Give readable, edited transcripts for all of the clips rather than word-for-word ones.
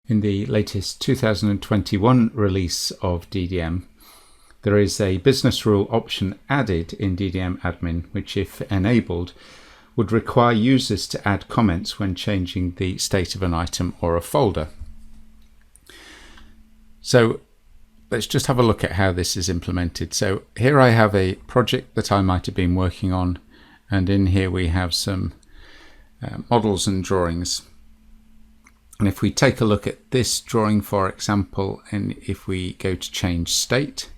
In the latest 2021 release of DDM, there is a business rule option added in DDM Admin, which, if enabled, would require users to add comments when changing the state of an item or a folder. So let's just have a look at how this is implemented. So here I have a project that I might have been working on, and in here we have some models and drawings. And if we take a look at this drawing, for example, and if we go to change state,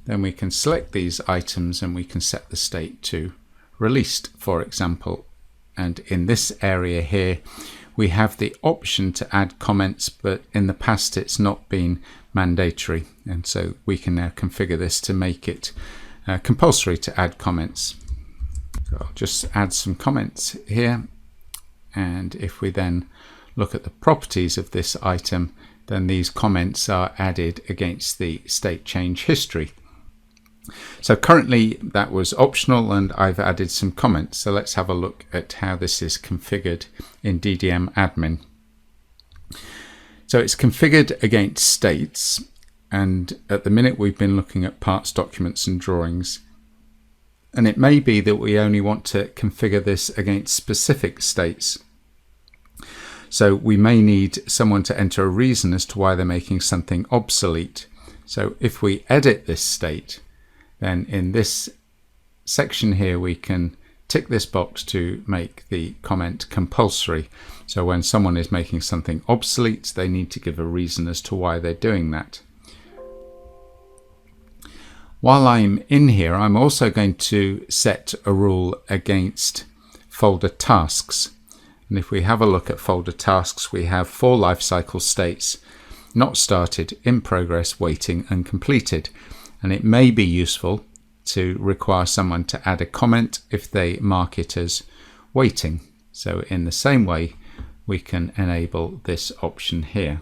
then we can select these items and we can set the state to released, for example. And in this area here, we have the option to add comments, but in the past it's not been mandatory. And so we can now configure this to make it compulsory to add comments. So I'll just add some comments here. And if we then look at the properties of this item, then these comments are added against the state change history. So currently that was optional and I've added some comments. So let's have a look at how this is configured in DDM Admin. So it's configured against states, and at the minute we've been looking at parts, documents and drawings. And it may be that we only want to configure this against specific states. So we may need someone to enter a reason as to why they're making something obsolete. So if we edit this state, then in this section here we can tick this box to make the comment compulsory. So when someone is making something obsolete, they need to give a reason as to why they're doing that. While I'm in here, I'm also going to set a rule against folder tasks. And if we have a look at folder tasks, we have 4 lifecycle states: not started, in progress, waiting and completed. And it may be useful to require someone to add a comment if they mark it as waiting. So in the same way, we can enable this option here.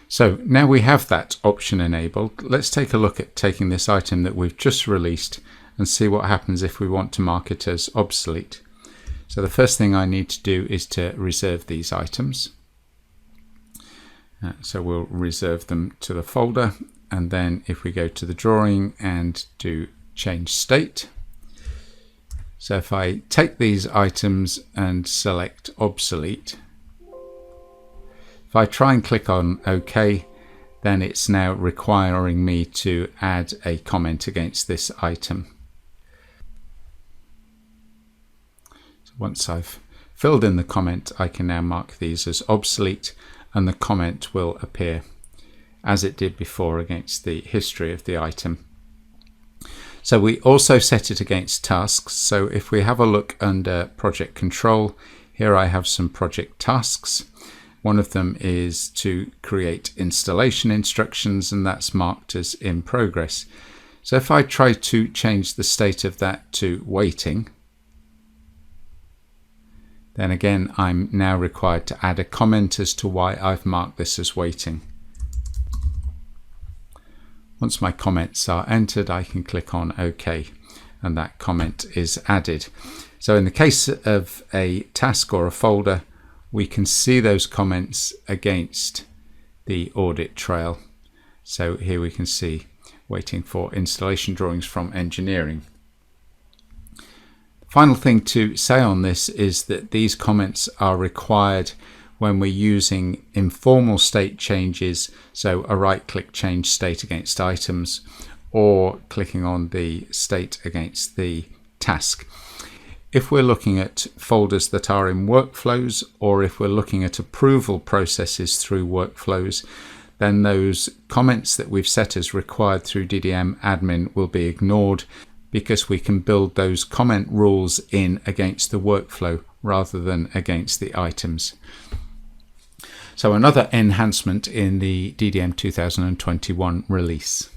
So now we have that option enabled. Let's take a look at taking this item that we've just released and see what happens if we want to mark it as obsolete. So the first thing I need to do is to reserve these items. So we'll reserve them to the folder, and then if we go to the drawing and do change state, so if I take these items and select obsolete, if I try and click on OK, then it's now requiring me to add a comment against this item. So once I've filled in the comment, I can now mark these as obsolete, and the comment will appear as it did before against the history of the item. So we also set it against tasks. So if we have a look under project control, here I have some project tasks. One of them is to create installation instructions, and that's marked as in progress. So if I try to change the state of that to waiting, then again I'm now required to add a comment as to why I've marked this as waiting. Once my comments are entered, I can click on OK, and that comment is added. So in the case of a task or a folder, we can see those comments against the audit trail. So here we can see waiting for installation drawings from engineering. Final thing to say on this is that these comments are required when we're using informal state changes, so a right-click change state against items, or clicking on the state against the task. If we're looking at folders that are in workflows, or if we're looking at approval processes through workflows, then those comments that we've set as required through DDM Admin will be ignored, because we can build those comment rules in against the workflow rather than against the items. So another enhancement in the DDM 2021 release.